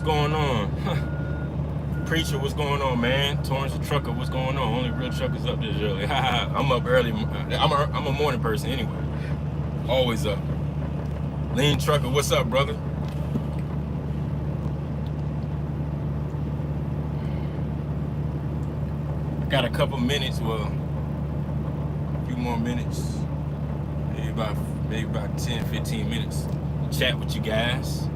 What's going on? Preacher, what's going on, man? Torrance the trucker, what's going on? Only real truckers up this early. I'm up early. I'm a morning person anyway. Always up. Lean trucker, what's up, brother? Got a couple minutes, well, a few more minutes. Maybe about 10, 15 minutes to chat with you guys.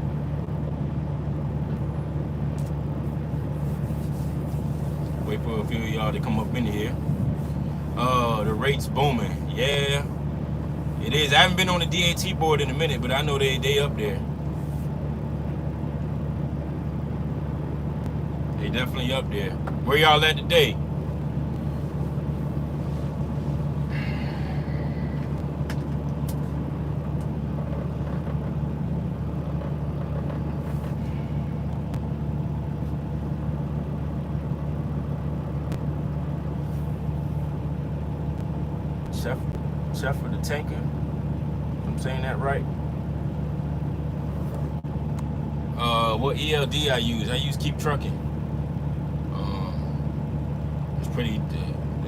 Wait for a few of y'all to come up in here. The rates booming. Yeah, it is. I haven't been on the DAT board in a minute, but I know they up there. They definitely up there. Where y'all at today? Chef for the tanker. I'm saying that right. What ELD I use? I use Keep Trucking. It's pretty.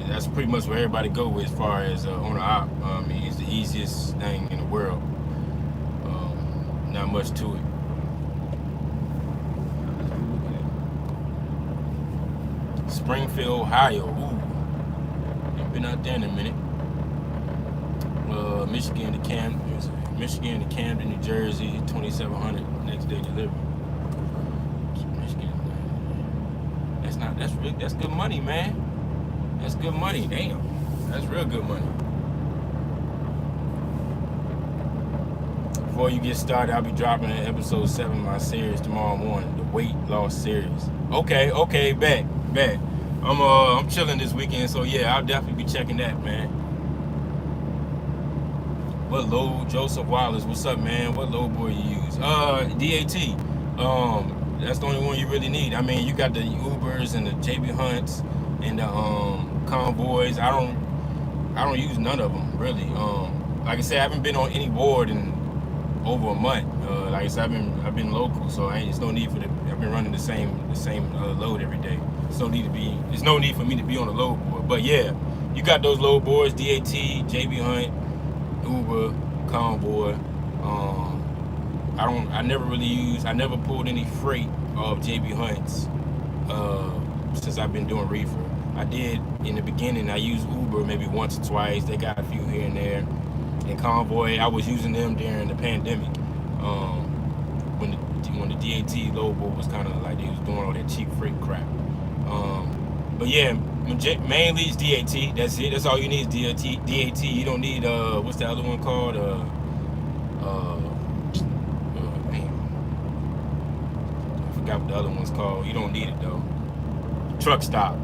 That's pretty much where everybody go with as far as owner op. I mean, it's the easiest thing in the world. Not much to it. Springfield, Ohio. Ooh, ain't been out there in a minute. Michigan to Camden, New Jersey, 2,700 next day delivery. Michigan, that's good money, man. That's good money. Damn, that's real good money. Before you get started, I'll be dropping episode 7 of my series tomorrow morning, the weight loss series. Okay, bet. I'm chilling this weekend, so yeah, I'll definitely be checking that, man. What load? Joseph Wallace, what's up, man? What load boy you use? DAT. That's the only one you really need. I mean, you got the Ubers and the JB Hunts and the Convoys. I don't use none of them really. Like I said, I haven't been on any board in over a month. Like I said, I've been local, so it's no need for I've been running the same load every day. There's no need for me to be on a load board. But yeah, you got those load boards: DAT, JB Hunt, Uber, Convoy. I never pulled any freight of JB Hunts since I've been doing reefer. I did in the beginning. I used Uber maybe once or twice. They got a few here and there. And Convoy, I was using them during the pandemic when the DAT load board was kind of like they was doing all that cheap freight crap. But yeah, mainly it's DAT. That's it. That's all you need is DAT. You don't need what's the other one called? I forgot what the other one's called. You don't need it though. Truck stop.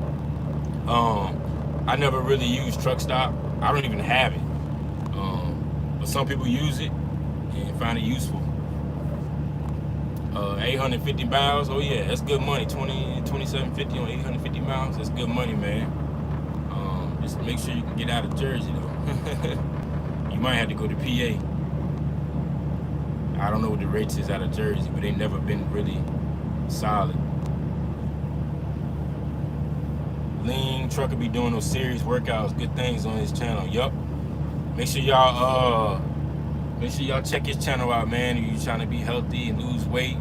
I never really used truck stop. I don't even have it. But some people use it and find it useful. 850 miles, oh yeah, that's good money. 2750 on 850 miles, that's good money, man. Just make sure you can get out of Jersey though. You might have to go to PA. I don't know what the rates is out of Jersey, but they've never been really solid. Lean Trucker be doing those serious workouts, good things on his channel. Yup. Make sure y'all check his channel out, man. If you're trying to be healthy and lose weight,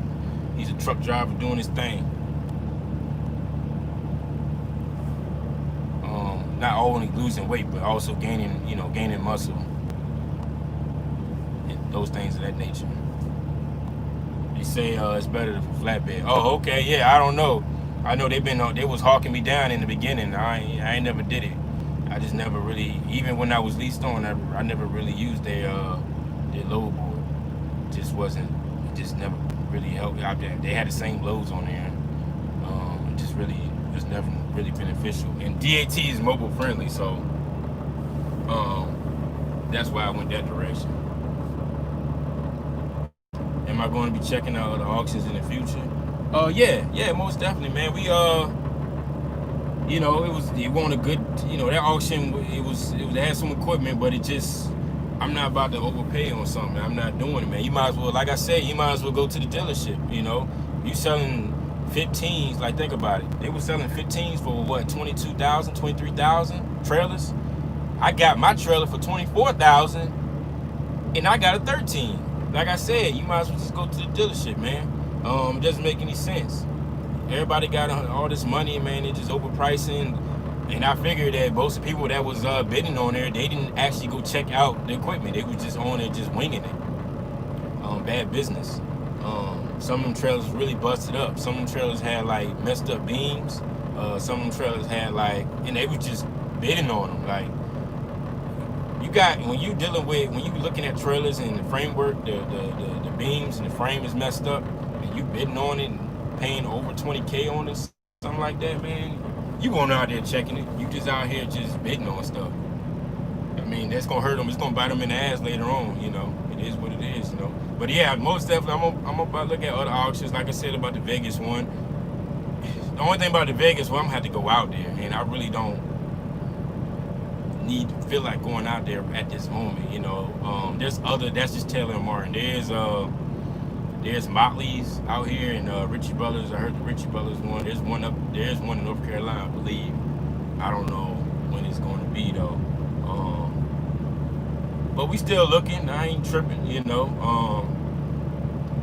he's a truck driver doing his thing. Not only losing weight, but also gaining muscle and those things of that nature. They say it's better for flatbed. Oh, okay, yeah. I don't know. I know they was hawking me down in the beginning. I ain't never did it. I just never really, even when I was leased on, I never really used their load board. It just never really helped out there. They had the same loads on there. It was never really beneficial. And DAT is mobile friendly, so that's why I went that direction. Am I going to be checking out the auctions in the future? Yeah, most definitely, man. We it wasn't a good, that auction. It had some equipment, but I'm not about to overpay on something. I'm not doing it, man. You might as well, like I said, go to the dealership, You selling 15s, like think about it. They were selling 15s for what, 22,000, 23,000 trailers. I got my trailer for 24,000, and I got a 13. Like I said, you might as well just go to the dealership, man. It doesn't make any sense. Everybody got all this money, man. They just overpricing. And I figured that most of the people that was bidding on there, they didn't actually go check out the equipment. They were just on there, just winging it. Bad business. Some of them trailers really busted up. Some of them trailers had like messed up beams. Some of them trailers had like, and they were just bidding on them. Like, you got, when you looking at trailers and the framework, the beams and the frame is messed up, and you bidding on it and paying over 20K on it, something like that, man, you going out there checking it. You just out here just bidding on stuff. I mean, that's gonna hurt them. It's gonna bite them in the ass later on. You know, it is what it is. You know. But yeah, most definitely, I'm about to look at other auctions. Like I said about the Vegas one. The only thing about the Vegas one, I'm gonna have to go out there, and I really don't feel like going out there at this moment. You know, that's just Taylor and Martin. There's Motley's out here, and Ritchie Brothers. I heard the Ritchie Brothers one. There's one in North Carolina, I believe. I don't know when it's going to be though. But we still looking. I ain't tripping, you know.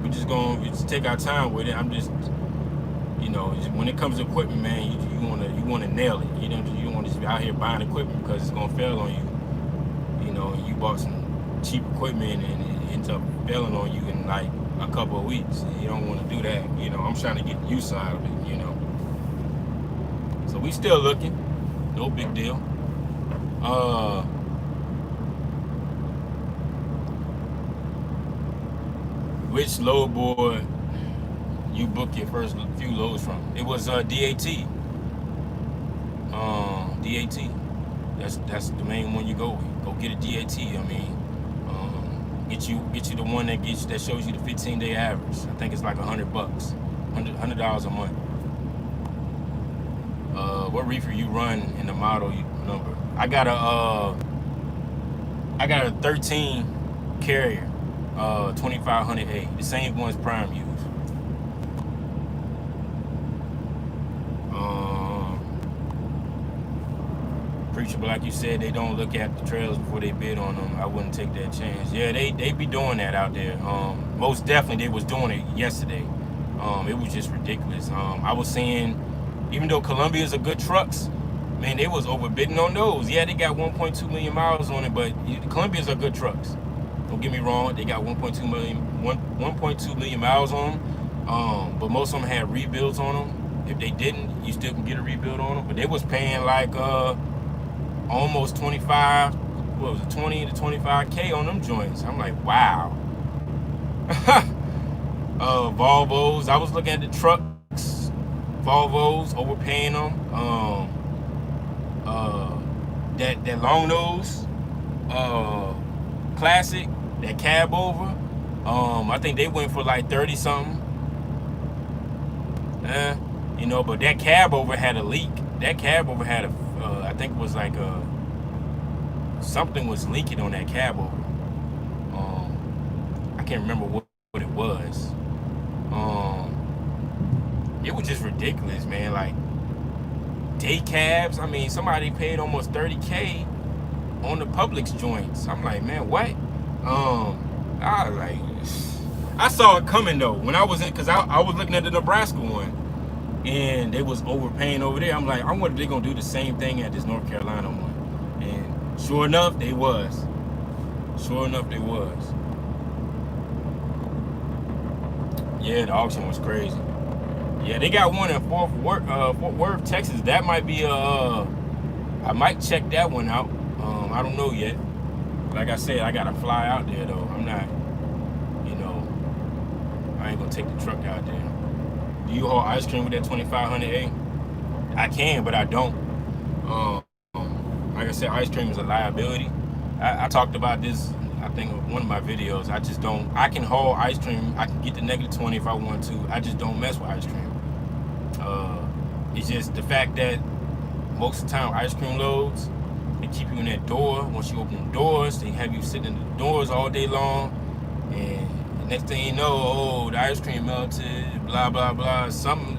We just take our time with it. I'm just, you know, when it comes to equipment, man, you wanna nail it. You don't want to just be out here buying equipment because it's gonna fail on you. You know, you bought some cheap equipment and it ends up failing on you in like a couple of weeks. You don't want to do that. You know, I'm trying to get the use out of it. You know. So we still looking. No big deal. Which load board you booked your first few loads from? It was DAT. DAT. That's the main one you go with. Go get a DAT. I mean, get you the one that shows you the 15-day average. I think it's like $100, $100 a month. What reefer you run in the model number? I got a 13 carrier. 2500A, the same ones Prime use. Preacher, like you said, they don't look at the trailers before they bid on them. I wouldn't take that chance. Yeah, they be doing that out there. Most definitely they was doing it yesterday. It was just ridiculous. I was seeing, even though Columbia's are good trucks, man, they was overbidding on those. Yeah, they got 1.2 million miles on it, but Columbia's are good trucks. Don't get me wrong, they got 1.2 million miles on them, but most of them had rebuilds on them. If they didn't, you still can get a rebuild on them. But they was paying like almost 20 to 25K on them joints. I'm like, wow. Volvos, I was looking at the trucks. Volvos, overpaying them. That long nose classic. That cab over, I think they went for like 30 something. You know, but that cab over had a leak. That cab over had I think it was like something was leaking on that cab over. I can't remember what it was. It was just ridiculous, man. Like day cabs. I mean, somebody paid almost 30K on the Publix joints. I'm like, man, what? I saw it coming though when I was in, because I was looking at the Nebraska one, and they was overpaying over there. I'm like, I wonder if they're gonna do the same thing at this North Carolina one, and sure enough, they was. Yeah, the auction was crazy. Yeah, they got one in Fort Worth, Texas. That might be I might check that one out. I don't know yet. Like I said, I gotta fly out there though. I'm not, you know, I ain't gonna take the truck out there. Do you haul ice cream with that 2500A? I can, but I don't. Like I said, ice cream is a liability. I talked about this, I think, in one of my videos. I just don't. I can haul ice cream. I can get the -20 if I want to. I just don't mess with ice cream. It's just the fact that most of the time ice cream loads, they keep you in that door. Once you open the doors, they have you sitting in the doors all day long, and Next thing you know, oh, the ice cream melted, blah blah blah. Something,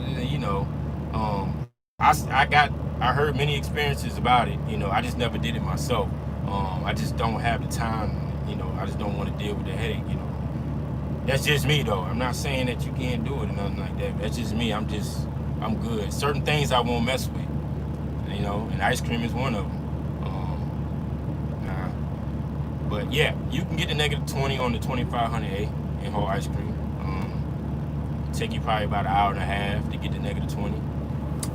I heard many experiences about it. I just never did it myself. I just don't have the time. I just don't want to deal with the headache. That's just me though. I'm not saying that you can't do it or nothing like that. That's just me. I'm good. Certain things I won't mess with. And ice cream is one of them. But yeah, you can get the -20 on the 2500A in whole ice cream. Take you probably about an hour and a half to get the -20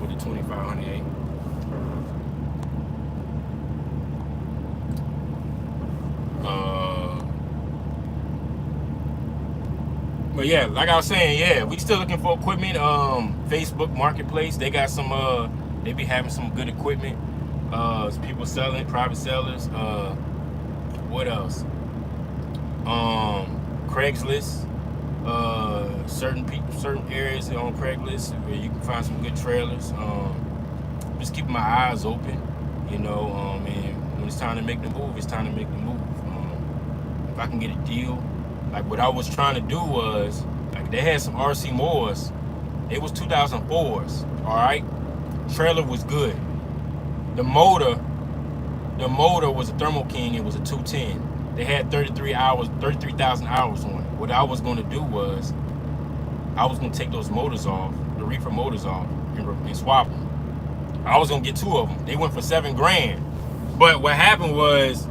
with the 2500A. But yeah, like I was saying, yeah, we still looking for equipment. Facebook Marketplace, they got some. They be having some good equipment. People selling, private sellers. What else? Craigslist. Certain areas on Craigslist where you can find some good trailers. Just keeping my eyes open, and when it's time to make the move, it's time to make the move. If I can get a deal, like what I was trying to do was, like they had some RC mowers. It was 2004s, all right. Trailer was good. The motor was a Thermo King. It was a 210. They had 33,000 hours on it. What I was going to do was, I was going to take those motors off, the reefer motors off, and swap them. I was going to get 2 of them. They went for $7,000. But what happened was,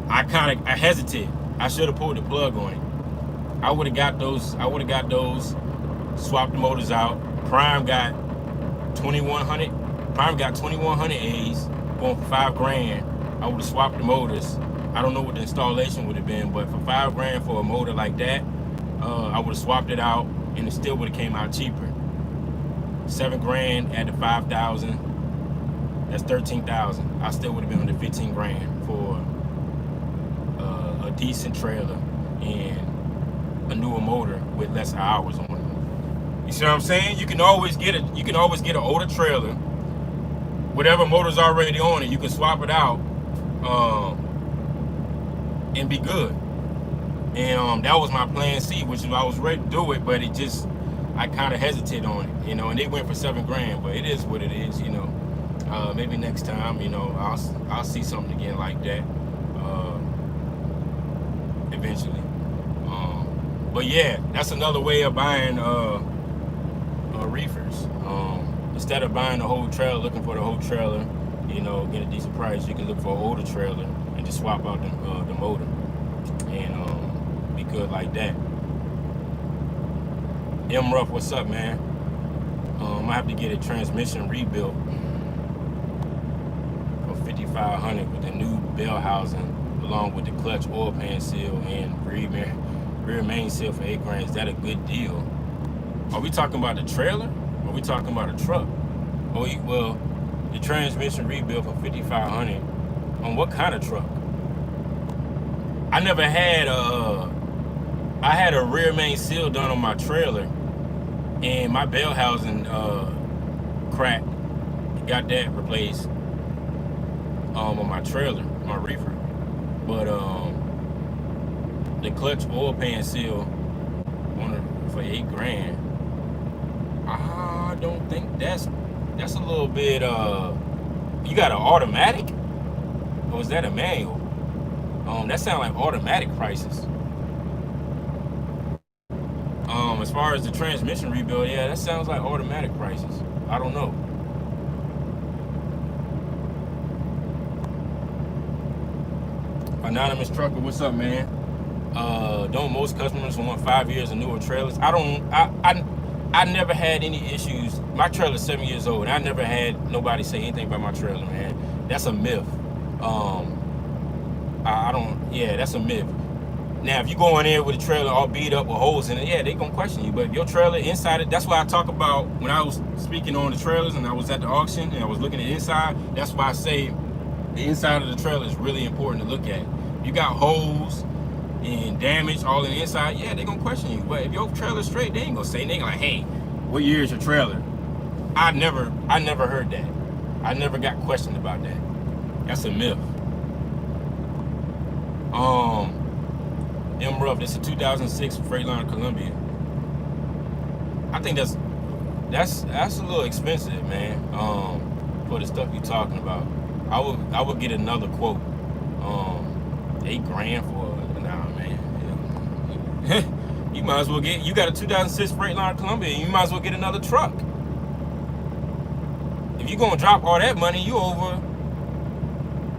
I hesitated. I should have pulled the plug on it. I would have got those, swapped the motors out. Prime got 2100. Prime got 2100 A's going for $5,000. I would have swapped the motors. I don't know what the installation would have been, but for $5,000 for a motor like that, I would have swapped it out, and it still would have came out cheaper. $7,000 added 5,000. That's 13,000. I still would have been under 15,000 for a decent trailer and a newer motor with less hours on it. You see what I'm saying? You can always get an older trailer, whatever motor's already on it. You can swap it out, and be good. And that was my plan C, which I was ready to do it, but I kind of hesitated on it, and they went for $7,000. But it is what it is, Maybe next time, I'll see something again like that, eventually. But yeah, that's another way of buying reefers. Instead of buying the whole trailer, looking for the whole trailer, get a decent price, you can look for an older trailer and just swap out the motor and be good like that. M Rough, what's up, man? I have to get a transmission rebuilt for $5,500 with the new bell housing, along with the clutch, oil pan seal, and rear main seal for $8,000. Is that a good deal? Are we talking about the trailer? Or are we talking about a truck? Well, the transmission rebuilt for $5,500 on what kind of truck? I never had I had a rear main seal done on my trailer, and my bell housing cracked. Got that replaced on my trailer, my reefer. But the clutch oil pan seal for $8,000. I don't think that's a little bit. You got an automatic, or is that a manual? That sounds like automatic prices. As far as the transmission rebuild, yeah, that sounds like automatic prices. I don't know. Anonymous Trucker, what's up, man? Don't most customers want 5 years of newer trailers? I never had any issues. My trailer's 7 years old, and I never had nobody say anything about my trailer, man. That's a myth. That's a myth. Now, if you go in there with a trailer all beat up with holes in it, yeah, they gonna question you. But if your trailer inside it, that's why I talk about when I was speaking on the trailers and I was at the auction and I was looking at the inside. That's why I say the inside of the trailer is really important to look at. You got holes and damage all in the inside, yeah, they gonna question you. But if your trailer's straight, they ain't gonna say anything. Like, hey, what year is your trailer? I never heard that. I never got questioned about that. That's a myth. M Rough. This is a 2006 Freightliner Columbia. I think that's a little expensive, man. For the stuff you're talking about, I would get another quote. $8,000 for nah, man. Yeah. You might as well get. You got a 2006 Freightliner Columbia. You might as well get another truck. If you gonna drop all that money, you over.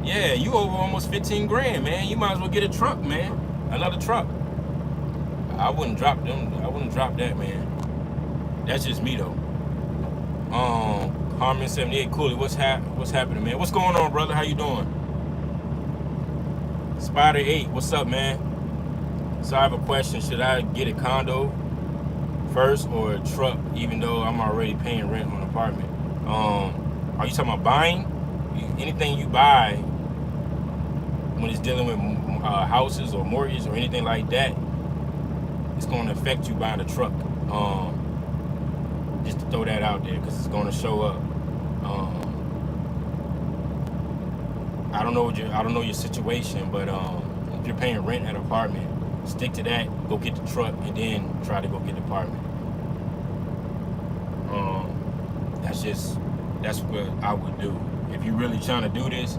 Yeah, you over almost $15,000, man. You might as well get a truck, man. Another truck. I wouldn't drop them. I wouldn't drop that, man. That's just me though. Harmon 78 Cooley, what's happening, man? What's going on, brother? How you doing? Spider 8, what's up, man? So I have a question. Should I get a condo first or a truck, even though I'm already paying rent on an apartment? Are you talking about buying? Anything you buy when it's dealing with houses or mortgage or anything like that, it's going to affect you buying a truck. Just to throw that out there, because it's going to show up. I don't know your situation, but if you're paying rent at an apartment, stick to that. Go get the truck, and then try to go get the apartment. That's what I would do. If you're really trying to do this,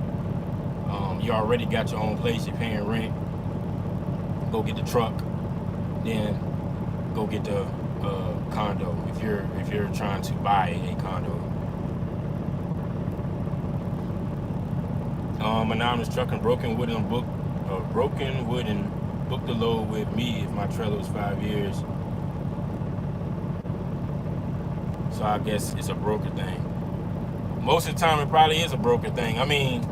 you already got your own place. You're paying rent. Go get the truck, then go get the condo. If you're trying to buy a condo. Anonymous trucking broken wooden book the load with me if my trailer was 5 years. So I guess it's a broker thing. Most of the time, it probably is a broker thing. I mean,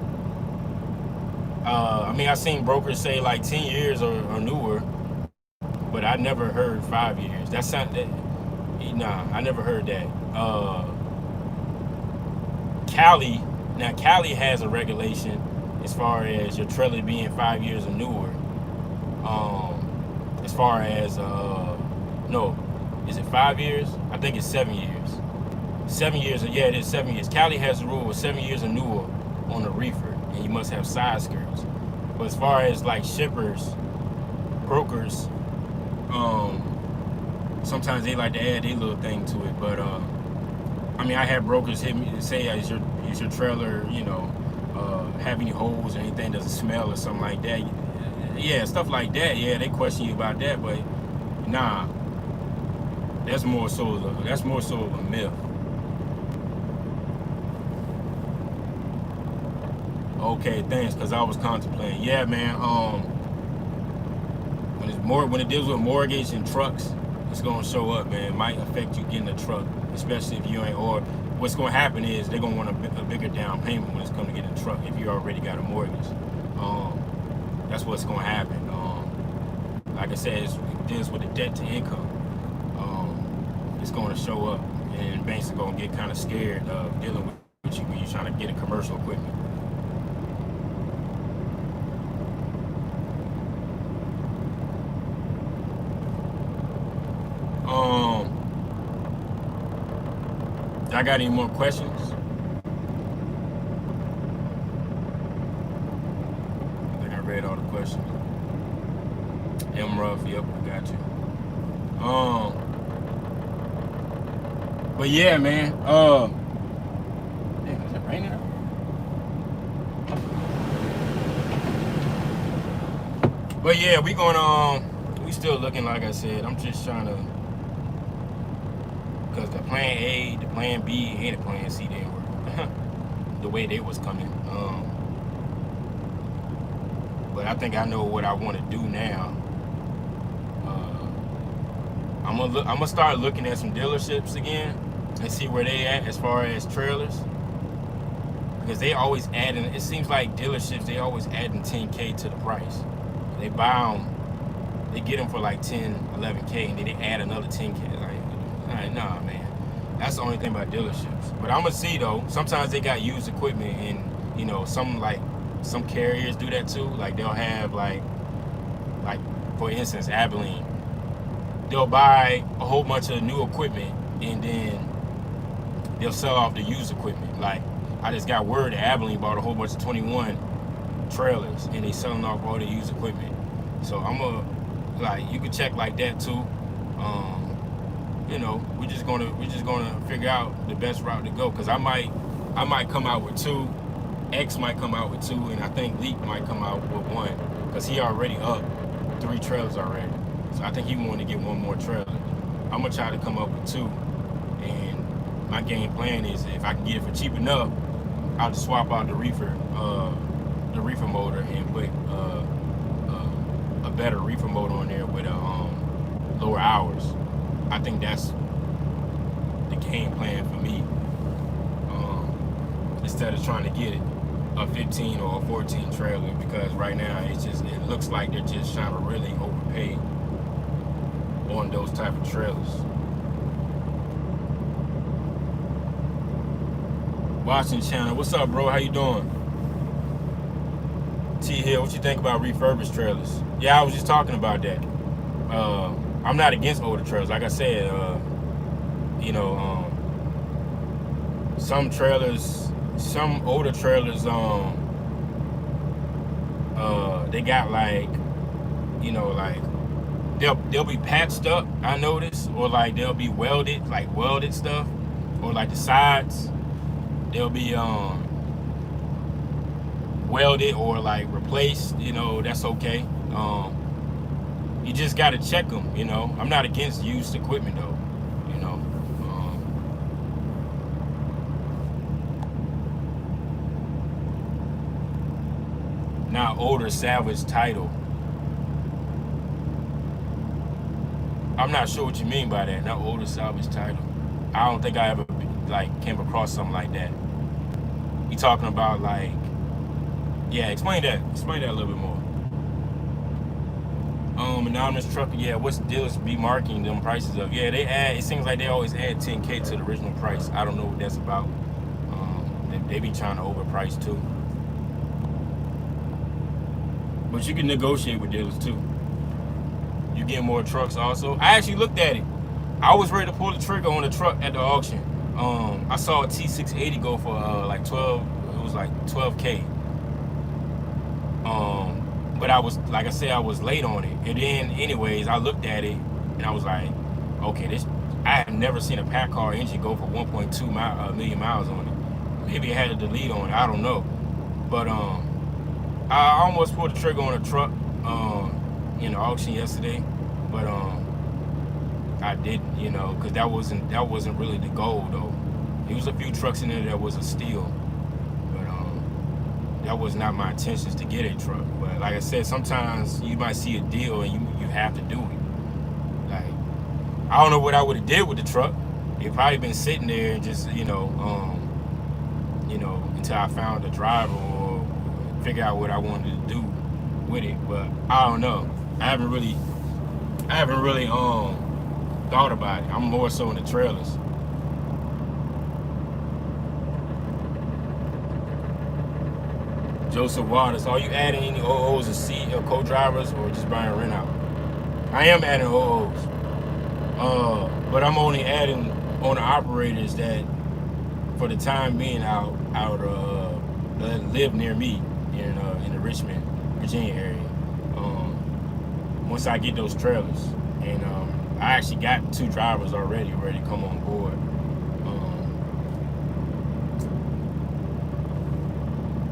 I seen brokers say like 10 years or newer, but I never heard 5 years. That's not that. Nah, I never heard that. Cali has a regulation as far as your trailer being 5 years or newer. As far as no, is it 5 years? I think it's 7 years. 7 years, yeah, it is 7 years. Cali has a rule with 7 years or newer on a reefer, and you must have side skirts. But as far as like shippers, brokers, sometimes they like to add their little thing to it. But I mean, I had brokers hit me and say, is your trailer, have any holes or anything, does it smell or something like that? Yeah, stuff like that. Yeah, they question you about that, but nah, that's more so of a myth. Okay, thanks, because I was contemplating. Yeah, man. When it deals with mortgage and trucks, it's gonna show up, man. It might affect you getting a truck, especially if you ain't. Or what's gonna happen is they're gonna want a bigger down payment when it's coming to get a truck if you already got a mortgage. That's what's gonna happen. Like I said, it deals with the debt to income. It's gonna show up, and banks are gonna get kind of scared of dealing with you when you're trying to get a commercial equipment. I got any more questions? I think I read all the questions. M Rough, yep, I got you. But yeah, man. Damn, is it raining out? But yeah, we still looking, like I said. I'm just trying to, because the plan A, the plan B, and the plan C didn't work the way they was coming. But I think I know what I want to do now. I'm gonna start looking at some dealerships again and see where they at as far as trailers, because they always adding. It seems like dealerships, they always adding 10K to the price. They buy them, they get them for like 10, 11K, and then they add another 10K. Like, nah, man. That's the only thing about dealerships. But I'm gonna see though. Sometimes they got used equipment, and some carriers do that too. Like they'll have like for instance, Abilene. They'll buy a whole bunch of new equipment, and then they'll sell off the used equipment. Like I just got word that Abilene bought a whole bunch of 21 trailers, and they selling off all the used equipment. So I'm gonna like you could check like that too. You know, we're just gonna figure out the best route to go. Cause I might come out with two, X might come out with two, and I think Leak might come out with one. Cause he already up 3 trailers already. So I think he wanted to get one more trailer. I'm gonna try to come up with 2, and my game plan is if I can get it for cheap enough, I'll just swap out the reefer motor and put a better reefer motor on there with lower hours. I think that's the game plan for me. Instead of trying to get it a 15 or a 14 trailer, because right now it looks like they're just trying to really overpay on those type of trailers. Watching channel, what's up, bro? How you doing? T Hill, what you think about refurbished trailers? Yeah, I was just talking about that. I'm not against older trailers. Like I said, you know, some older trailers, they got like, you know, like they'll be patched up, I noticed, or like they'll be welded stuff, or like the sides, they'll be welded or like replaced. You know, that's okay. You just got to check them. You know, I'm not against used equipment though. You know. Not older salvage title. I'm not sure what you mean by that. Not older salvage title. I don't think I ever like came across something like that. You talking about like? Yeah, explain that. Explain that a little bit more. Anonymous trucker. Yeah, what's the dealers be marking them prices of? Yeah, they add. It seems like they always add 10K to the original price. I don't know what that's about. They be trying to overprice too. But you can negotiate with dealers too. You get more trucks also. I actually looked at it. I was ready to pull the trigger on the truck at the auction. I saw a T680 go for like 12. It was like 12K. But I was, like I said, I was late on it. And then, anyways, I looked at it and I was like, okay, I have never seen a pack car engine go for 1.2 million miles on it. Maybe it had a delete on it. I don't know. But I almost pulled the trigger on a truck in the auction yesterday, but I didn't, you know, because that wasn't really the goal though. There was a few trucks in there that was a steal, but that was not my intentions to get a truck. But like I said, sometimes you might see a deal and you have to do it. Like, I don't know what I would have did with the truck. It probably been sitting there and just, you know, until I found a driver or figure out what I wanted to do with it. But I don't know. I haven't really thought about it. I'm more so in the trailers. Joseph Waters, are you adding any OOs or co-drivers or just buying rent out? I am adding OOs, but I'm only adding owner operators that, for the time being, out that live near me in the Richmond, Virginia area. Once I get those trailers, and I actually got 2 drivers already ready to come on board.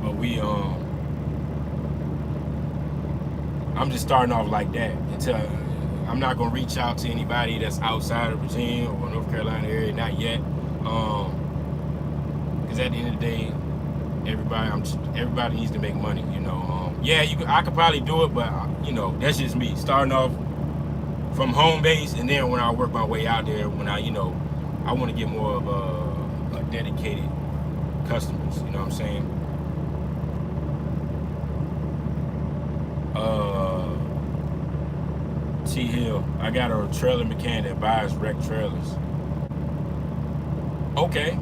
But I'm just starting off like that until I'm not gonna reach out to anybody that's outside of Virginia or North Carolina area, not yet. Because at the end of the day, everybody needs to make money, you know. Yeah, I could probably do it, but you know, that's just me starting off from home base, and then when I work my way out there, when I want to get more of a dedicated customers, you know what I'm saying? T Hill, I got a trailer mechanic that buys wrecked trailers. Okay.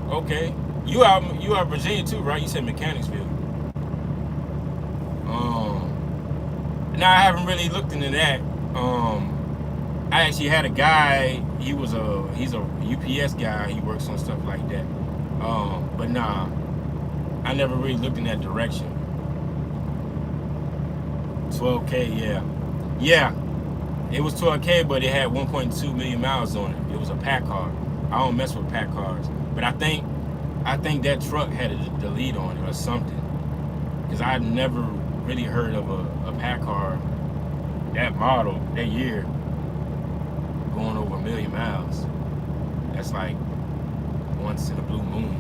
You out Virginia too, right? You said Mechanicsville. Now I haven't really looked into that. I actually had a guy. He's a UPS guy. He works on stuff like that. But nah, I never really looked in that direction. 12K, yeah. It was 12K, but it had 1.2 million miles on it. It was a pack car. I don't mess with pack cars, but I think that truck had a delete on it or something, because I never really heard of a pack car that model that year going over 1 million miles. That's like once in a blue moon.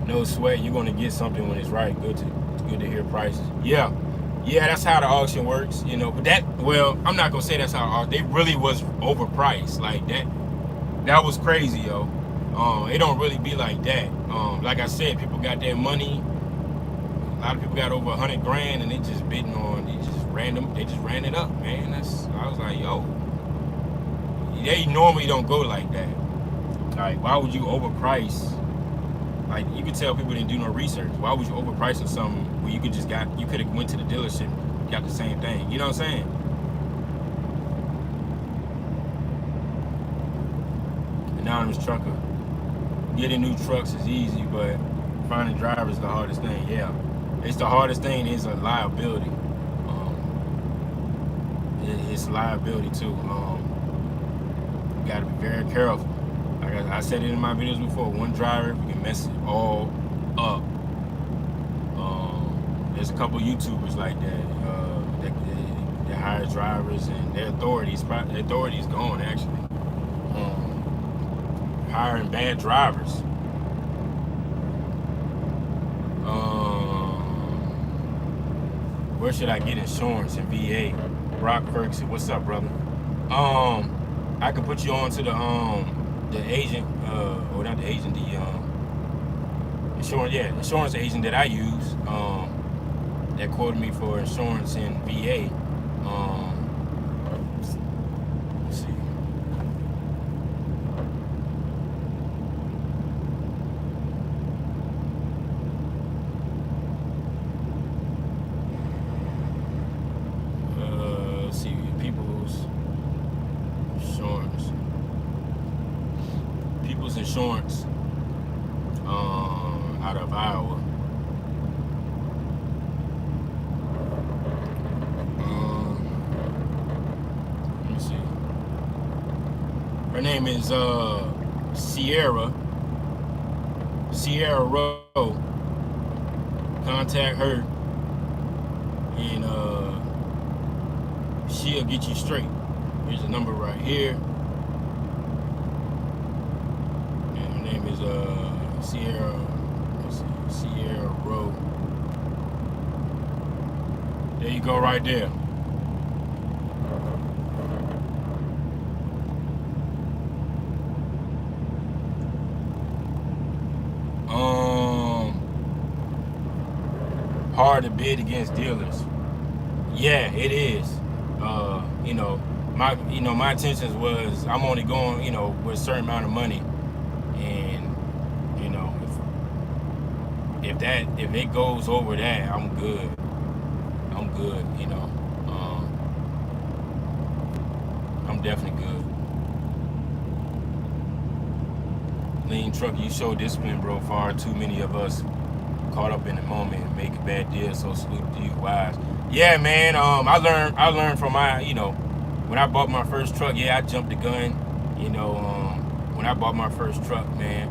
No sweat, you're gonna get something when it's right. It's good to hear prices. Yeah, that's how the auction works, you know. But I'm not gonna say that's how they really was overpriced like that. That was crazy, yo. It don't really be like that. Like I said, people got their money. A lot of people got over 100 grand, and they just bidding on. They just ran it up, man. I was like, yo, they normally don't go like that. Like, why would you overprice? Like, you could tell people didn't do no research. Why would you overprice on something where you could have went to the dealership, got the same thing? You know what I'm saying? Anonymous trucker. Getting new trucks is easy, but finding drivers is the hardest thing. Yeah, it's the hardest thing. Is a liability. It's a liability too. You got to be very careful. Like I said it in my videos before, one driver can mess it all up. There's a couple YouTubers like that that hire drivers, and their authority's gone actually. Hiring bad drivers. Where should I get insurance in VA? Brock Ferguson, what's up, brother? I can put you on to the agent, or not the agent, the insurance agent that I use, that quoted me for insurance in VA. Let's see. Let's see, People's Insurance out of Iowa. Let me see. Her name is Sierra Rowe. Contact her, and she'll get you straight. Here's the number right here. Sierra Rowe. There you go, right there. Hard to bid against dealers. Yeah, it is. My intentions was I'm only going, with a certain amount of money. If it goes over that, I'm good. I'm definitely good. Lean trucker, you show discipline, bro. Far too many of us caught up in the moment and make a bad deal. So salute to you, wise. Yeah, man. I learned from when I bought my first truck. Yeah, I jumped the gun. When I bought my first truck, man.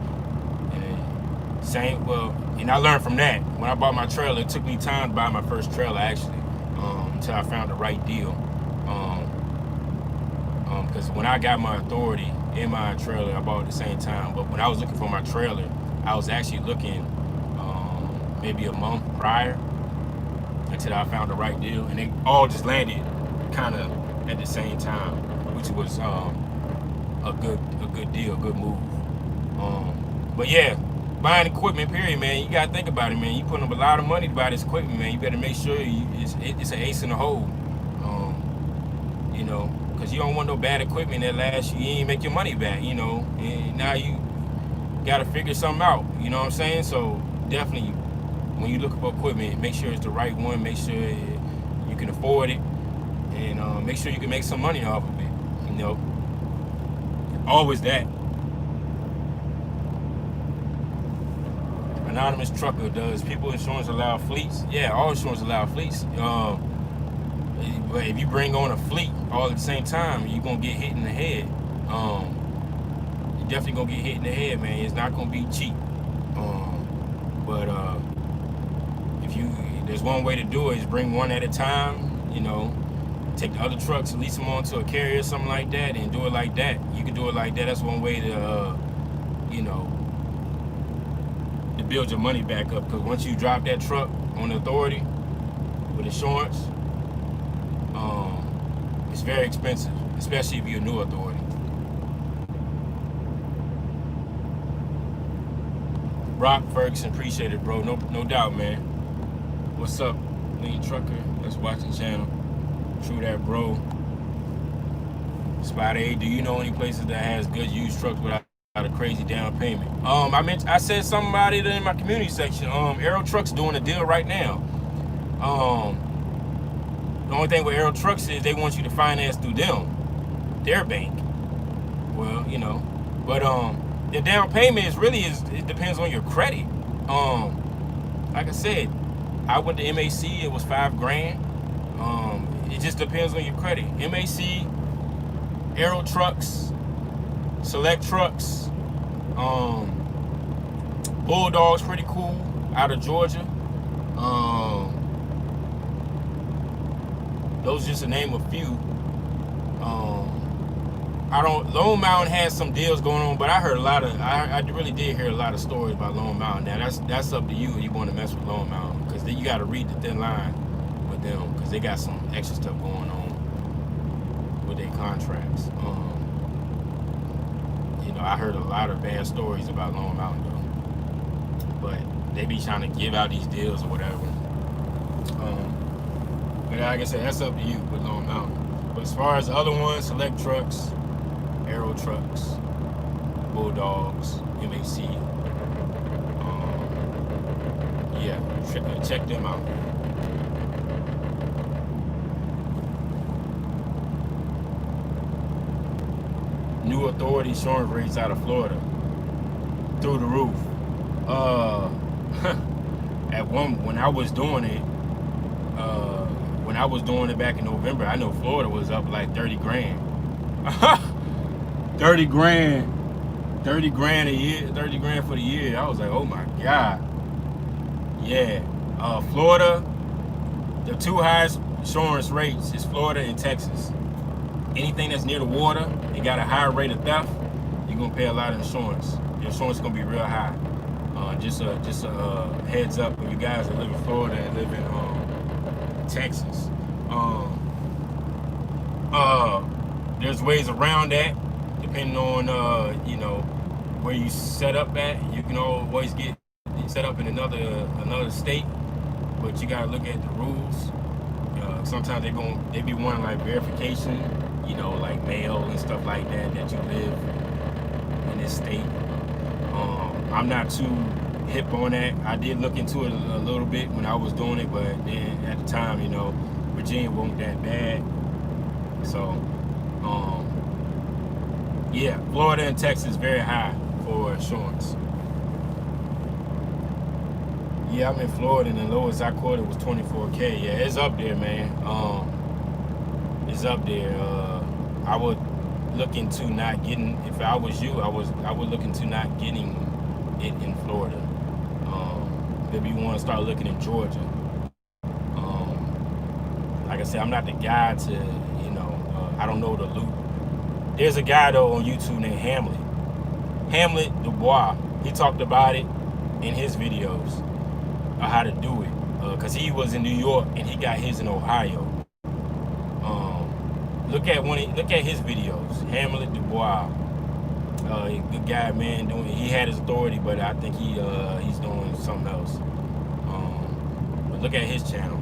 And I learned from that. When I bought my trailer, it took me time to buy my first trailer, actually, until I found the right deal. Because when I got my authority in my trailer, I bought it at the same time. But when I was looking for my trailer, I was actually looking maybe a month prior until I found the right deal. And they all just landed kind of at the same time, which was a good deal, good move. But yeah. Buying equipment, period, man. You gotta think about it, man. You putting up a lot of money to buy this equipment, man. You better make sure it's an ace in the hole. Because you don't want no bad equipment that lasts you ain't make your money back, And now you gotta figure something out, you know what I'm saying? So definitely, when you look for equipment, make sure it's the right one. Make sure you can afford it, and make sure you can make some money off of it. Always that. Anonymous trucker, does people insurance allow fleets? Yeah, all insurance allow fleets. But if you bring on a fleet all at the same time, you're gonna get hit in the head. You're definitely gonna get hit in the head, man. It's not gonna be cheap. But if you, there's one way to do it, is bring one at a time. You know, take the other trucks, lease them onto a carrier or something like that, and do it like that. You can do it like that. That's one way to, you know, to build your money back up. Because once you drop that truck on the authority with insurance, it's very expensive, especially if you're a new authority. Rock Ferguson, appreciate it, bro. No doubt, man. What's up, lead trucker? Let's watch the channel. True that, bro. Spot A, do you know any places that has good used trucks without a crazy down payment? I said something about it in my community section. Aero Trucks doing a deal right now. The only thing with Aero Trucks is they want you to finance through them, their bank. Well, you know, but the down payment it depends on your credit. Like I said, I went to MAC, it was $5,000. It just depends on your credit. MAC, Aero Trucks, Select Trucks, Bulldog's pretty cool out of Georgia. Those just to name a few. Lone Mountain has some deals going on, but I heard I really did hear a lot of stories about Lone Mountain. Now that's up to you if you want to mess with Lone Mountain, because then you got to read the thin line with them, because they got some extra stuff going on with their contracts. You know, I heard a lot of bad stories about Lone Mountain though, but they be trying to give out these deals or whatever. But like I said, that's up to you with Lone Mountain. But as far as the other ones, Select Trucks, Aero Trucks, Bulldogs, MAC, yeah, check them out. New authority insurance rates out of Florida through the roof. When I was doing it, back in November, I know Florida was up like 30 grand. 30 grand. 30 grand a year, 30 grand for the year. I was like, oh my God. Yeah. Florida, the two highest insurance rates is Florida and Texas. Anything that's near the water, it got a higher rate of theft, you're gonna pay a lot of insurance. Your insurance is gonna be real high. Just a heads up when you guys that live in Florida and live in Texas. There's ways around that, depending on you know, where you set up at. You can always get set up in another state, but you gotta look at the rules. Sometimes they be wanting like verification, you know, like mail and stuff like that you live in this state. I'm not too hip on that. I did look into it a little bit when I was doing it, but then at the time, you know, Virginia wasn't that bad. So, yeah, Florida and Texas very high for insurance. Yeah, I'm in Florida, and the lowest I quoted was $24K. Yeah, it's up there, man. It's up there. I would look into not getting. If I was you, I would look into not getting it in Florida. Maybe you want to start looking in Georgia. Like I said, I'm not the guy to, you know, I don't know the loop. There's a guy though on YouTube named Hamlet Dubois. He talked about it in his videos, how to do it, because he was in New York and he got his in Ohio. Look at his videos. Hamlet Dubois, good guy, man. He had his authority, but I think he's doing something else. But look at his channel.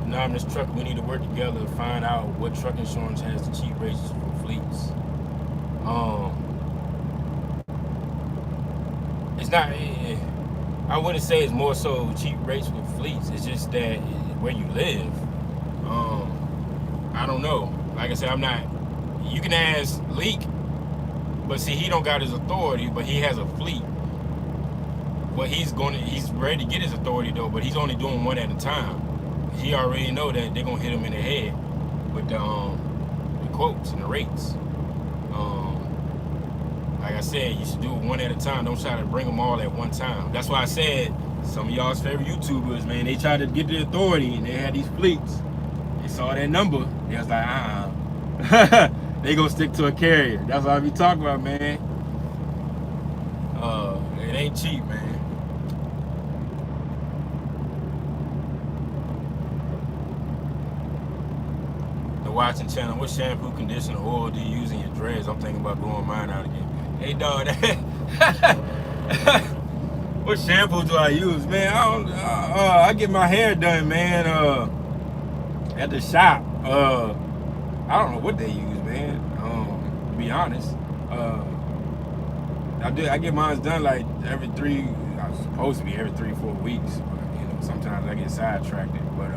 Now I'm this truck. We need to work together to find out what truck insurance has the cheap rates for fleets. It's not. I wouldn't say it's more so cheap rates with fleets. It's just that where you live. I don't know. Like I said, I'm not. You can ask Leak. But see, he don't got his authority, but he has a fleet. Well, he's ready to get his authority though, but he's only doing one at a time. He already know that they're gonna hit him in the head with the quotes and the rates. Like I said, you should do it one at a time. Don't try to bring them all at one time. That's why I said some of y'all's favorite YouTubers, man, they tried to get the authority and they had these fleets. They saw that number, they was like, they gonna stick to a carrier. That's what I be talking about, man. It ain't cheap, man. The watching channel, what shampoo, conditioner, oil do you use in your dreads? I'm thinking about growing mine out again. Hey dog, what shampoo do I use, man? I get my hair done, man, at the shop. I don't know what they use, man. To be honest, I get mine done like every 3. I'm supposed to be every 3-4 weeks, but you know sometimes I get sidetracked. But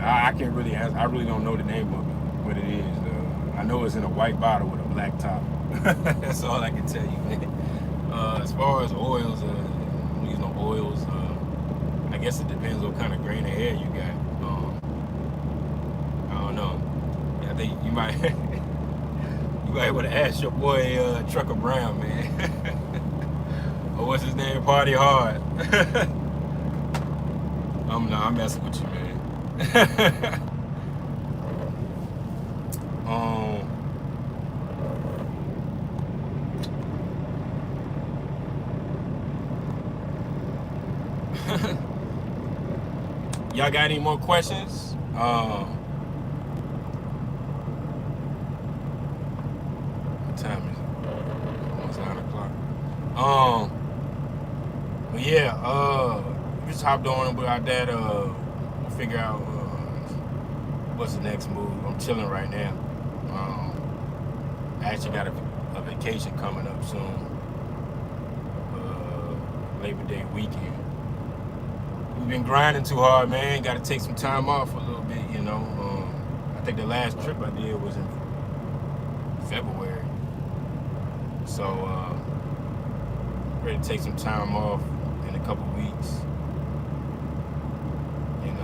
I can't really answer. I really don't know the name of it, what it is. I know it's in a white bottle with a black top. That's all I can tell you, man. As far as oils, use no oils. I guess it depends what kind of grain of hair you got. I don't know. I think you might you might want to ask your boy Trucker Brown, man. Or what's his name? Party Hard. I'm messing with you, man. Y'all got any more questions? What time is it? Almost 9 o'clock. But yeah, we just hopped on with our dad. Figure out what's the next move. I'm chilling right now. I actually got a vacation coming up soon. Labor Day weekend. We've been grinding too hard, man. Got to take some time off for a little bit, you know. I think the last trip I did was in February. So, ready to take some time off in a couple weeks. And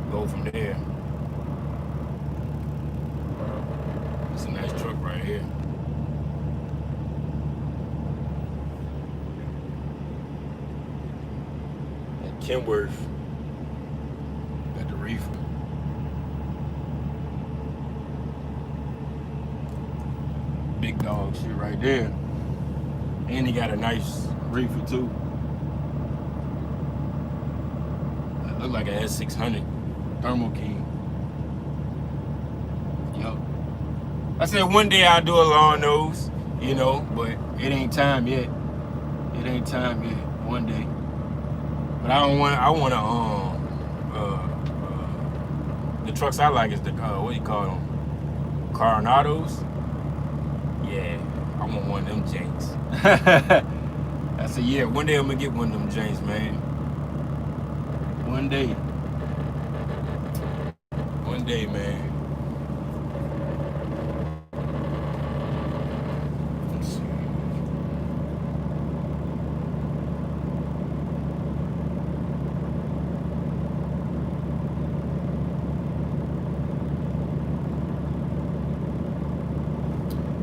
go from there. It's a nice truck right here. Kenworth got the reefer. Big dog shit right there. And he got a nice reefer too. It look like a S600 Thermal King. Yup. I said one day I'll do a long nose, you know, but it ain't time yet. It ain't time yet. One day. But I want the trucks I like is the, what do you call them? Coronados? Yeah, I want one of them janks. I said, yeah, one day I'm gonna get one of them janks, man. One day. One day, man.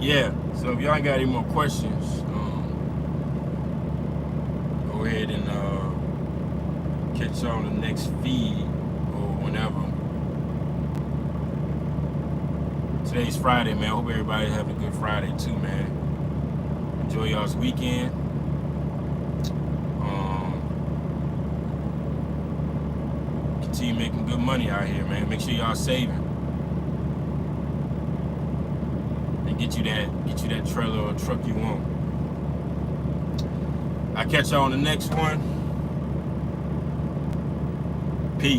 Yeah, so if y'all ain't got any more questions, go ahead and catch y'all on the next feed or whenever. Today's Friday, man. Hope everybody having a good Friday too, man. Enjoy y'all's weekend. Continue making good money out here, man. Make sure y'all saving. Get you that trailer or truck you want. I'll catch y'all on the next one.